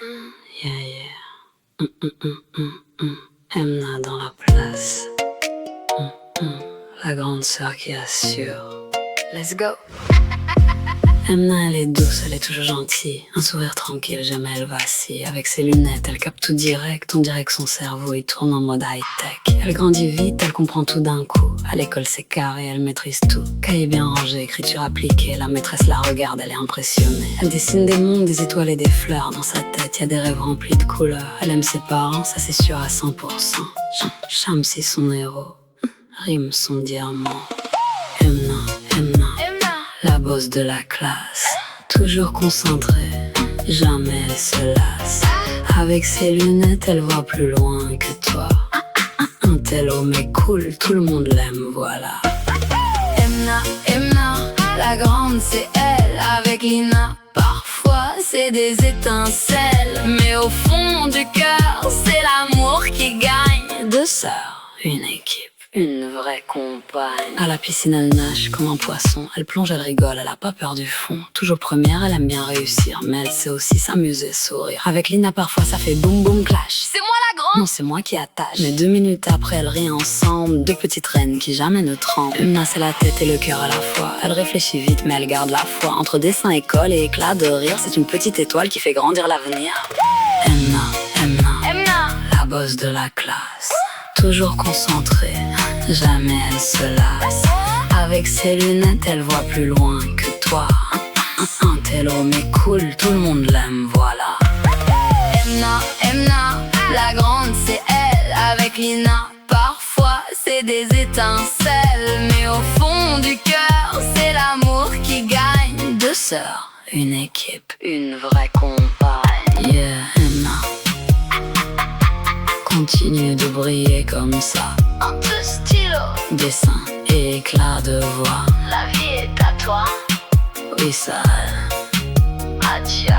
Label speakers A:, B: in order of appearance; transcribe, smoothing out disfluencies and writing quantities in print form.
A: Yeah, yeah. Emna dans la place. La grande sœur qui assure. Let's go. Emna, elle est douce, elle est toujours gentille. Un sourire tranquille, jamais elle vacille. Avec ses lunettes, elle capte tout direct. On dirait que son cerveau, il tourne en mode high-tech. Elle grandit vite, elle comprend tout d'un coup. À l'école, c'est carré, elle maîtrise tout. Cahier bien rangé, écriture appliquée. La maîtresse la regarde, elle est impressionnée. Elle dessine des mondes, des étoiles et des fleurs. Dans sa tête, y a des rêves remplis de couleurs. Elle aime ses parents, ça c'est sûr à 100%. Cham, c'est son héros. Rime son diamant. Emna, la bosse de la classe. Toujours concentrée, jamais elle se lasse. Avec ses lunettes, elle voit plus loin que toi. Un tel homme est cool, tout le monde l'aime, voilà. Emna, la grande c'est elle. Avec Lina, parfois c'est des étincelles. Mais au fond du cœur, c'est l'amour qui gagne. Deux sœurs, une équipe. Une vraie compagne. À la piscine, elle nage comme un poisson. Elle plonge, elle rigole, elle a pas peur du fond. Toujours première, elle aime bien réussir. Mais elle sait aussi s'amuser, sourire. Avec Lina, parfois, ça fait boum boum clash.
B: C'est moi la grande.
A: Non, c'est moi qui attache. Mais 2 minutes après, elles rient ensemble. Deux petites reines qui jamais ne tremblent. Emna, c'est la tête et le cœur à la fois. Elle réfléchit vite, mais elle garde la foi. Entre dessin, école et éclat de rire, c'est une petite étoile qui fait grandir l'avenir. Emna, la bosse de la classe. Toujours concentrée, jamais elle se lasse. Avec ses lunettes, elle voit plus loin que toi. Un tel homme est cool, tout le monde l'aime, voilà.
B: Emna, la grande c'est elle. Avec Lina, parfois c'est des étincelles. Mais au fond du cœur, c'est l'amour qui gagne.
A: Deux sœurs, une équipe, une vraie compagne. Yeah, Emna, continue de briller comme ça.
B: Un peu stylo,
A: Dessin et éclat de voix.
B: la vie est à toi.
A: Oui, ça.
B: Adieu.